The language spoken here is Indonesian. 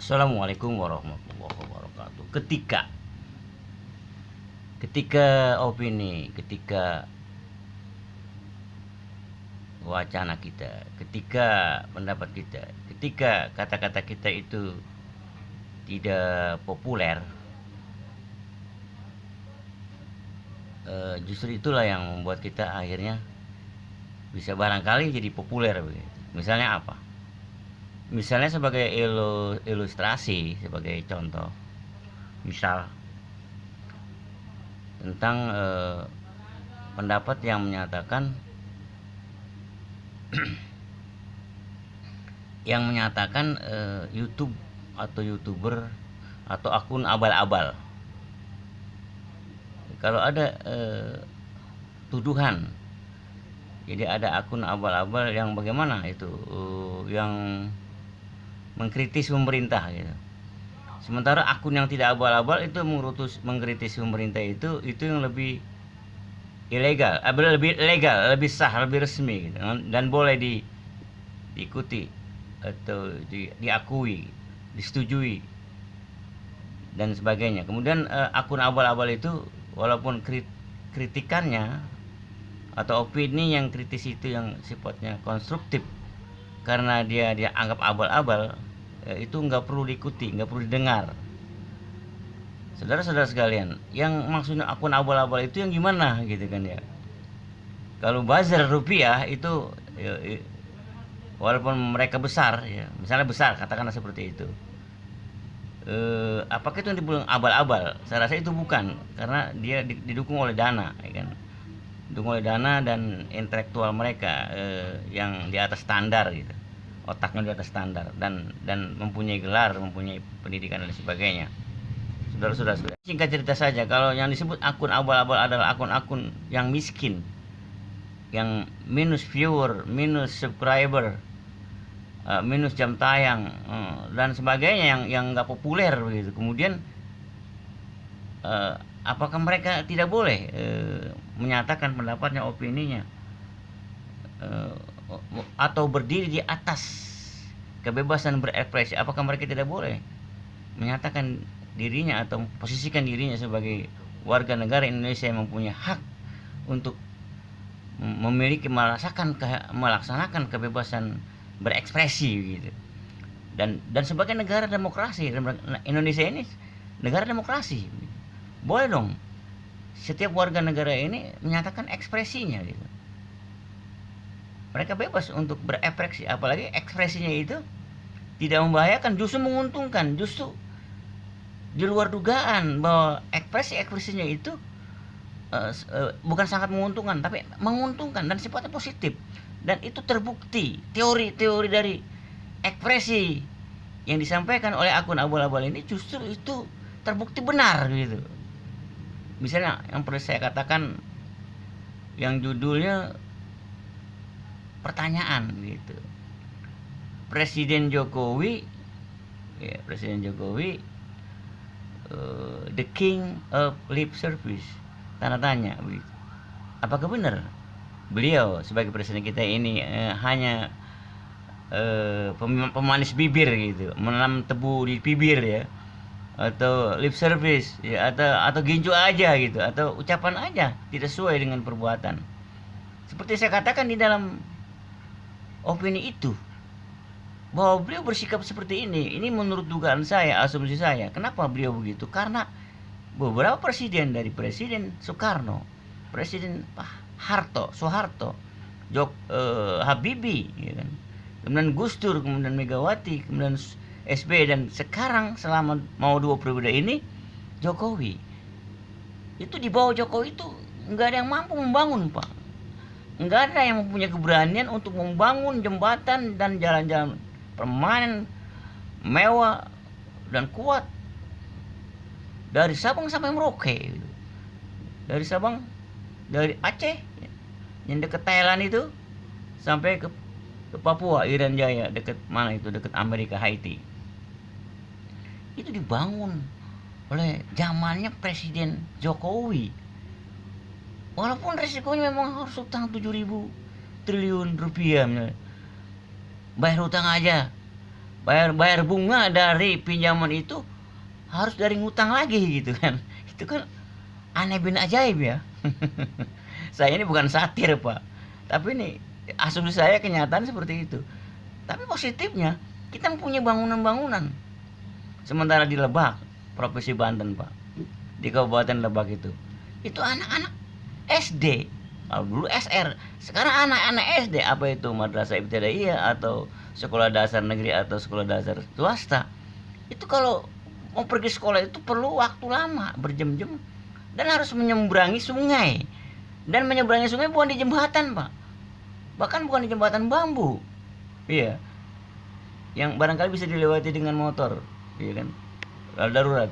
Assalamualaikum warahmatullahi wabarakatuh. Ketika opini, ketika wacana kita, ketika pendapat kita, ketika kata-kata kita itu tidak populer, justru itulah yang membuat kita akhirnya bisa barangkali jadi populer begitu. Misalnya apa? Misalnya sebagai ilustrasi, sebagai contoh, misal tentang pendapat yang menyatakan YouTube atau YouTuber atau akun abal-abal. Kalau ada tuduhan, jadi ada akun abal-abal yang bagaimana itu, yang mengkritis pemerintah gitu. Sementara akun yang tidak abal-abal itu mengkritis pemerintah itu yang lebih ilegal, lebih legal, lebih sah, lebih resmi gitu, dan boleh diikuti atau diakui, disetujui dan sebagainya. Kemudian akun abal-abal itu walaupun kritikannya atau opini yang kritis itu yang sifatnya konstruktif karena dia anggap abal-abal, itu nggak perlu diikuti, nggak perlu didengar. Saudara-saudara sekalian, yang maksudnya akun abal-abal itu yang gimana gitu kan ya? Kalau buzzer rupiah itu ya, walaupun mereka besar ya, misalnya besar katakanlah seperti itu, apakah itu yang dibilang abal-abal? Saya rasa itu bukan, karena dia didukung oleh dana, ya kan? Didukung oleh dana dan intelektual mereka yang di atas standar gitu, otaknya di atas standar, dan mempunyai gelar, mempunyai pendidikan dan sebagainya. Saudara-saudara, singkat cerita saja, kalau yang disebut akun abal-abal adalah akun-akun yang miskin, yang minus viewer, minus subscriber, minus jam tayang, dan sebagainya, yang nggak populer begitu. Kemudian apakah mereka tidak boleh menyatakan pendapatnya, opininya, atau berdiri di atas kebebasan berekspresi? Apakah mereka tidak boleh menyatakan dirinya atau posisikan dirinya sebagai warga negara Indonesia yang mempunyai hak untuk memiliki, melaksanakan kebebasan berekspresi gitu. Dan sebagai negara demokrasi, Indonesia ini negara demokrasi, boleh dong setiap warga negara ini menyatakan ekspresinya gitu. Mereka bebas untuk berekspresi, apalagi ekspresinya itu tidak membahayakan, justru menguntungkan, justru di luar dugaan bahwa ekspresinya itu bukan sangat menguntungkan, tapi menguntungkan dan sifatnya positif. Dan itu terbukti, teori-teori dari ekspresi yang disampaikan oleh akun abal-abal ini justru itu terbukti benar gitu. Misalnya yang perlu saya katakan, yang judulnya pertanyaan gitu, Presiden Jokowi the king of lip service, tanda tanya begitu. Apakah benar beliau sebagai presiden kita ini hanya pemanis bibir gitu, menanam tebu di bibir ya, atau lip service ya, atau ginju aja gitu, atau ucapan aja tidak sesuai dengan perbuatan? Seperti saya katakan di dalam opini itu, bahwa beliau bersikap seperti ini menurut dugaan saya, asumsi saya. Kenapa beliau begitu? Karena beberapa presiden, dari Presiden Soekarno, Presiden Soeharto, Habibie, ya kan? Kemudian Gus Dur, kemudian Megawati, kemudian SBY, dan sekarang selama mau 2 periode ini Jokowi. Itu di bawah Jokowi itu nggak ada yang mampu membangun, Pak. Nggak ada yang mempunyai keberanian untuk membangun jembatan dan jalan-jalan permanen mewah dan kuat dari Sabang sampai Merauke, dari Aceh yang dekat Thailand itu sampai ke Papua, Irian Jaya, dekat mana itu, dekat Amerika, Haiti. Itu dibangun oleh zamannya Presiden Jokowi. Walaupun resikonya memang harus utang 7.000 triliun rupiah misalnya. Bayar hutang aja bayar bunga dari pinjaman itu harus dari ngutang lagi gitu kan. Itu kan aneh bin ajaib ya. Saya ini bukan satir Pak, tapi ini asumsi saya kenyataan seperti itu. Tapi positifnya kita mempunyai bangunan-bangunan. Sementara di Lebak, Provinsi Banten Pak, di Kabupaten Lebak itu anak-anak SD. Kalau dulu SR, sekarang anak-anak SD, apa itu madrasah ibtidaiyah atau sekolah dasar negeri atau sekolah dasar swasta. Itu kalau mau pergi sekolah itu perlu waktu lama, berjam-jam, dan harus menyeberangi sungai. Dan menyeberangi sungai bukan di jembatan, Pak. Bahkan bukan di jembatan bambu. Iya. Yang barangkali bisa dilewati dengan motor, iya kan? Kalau darurat.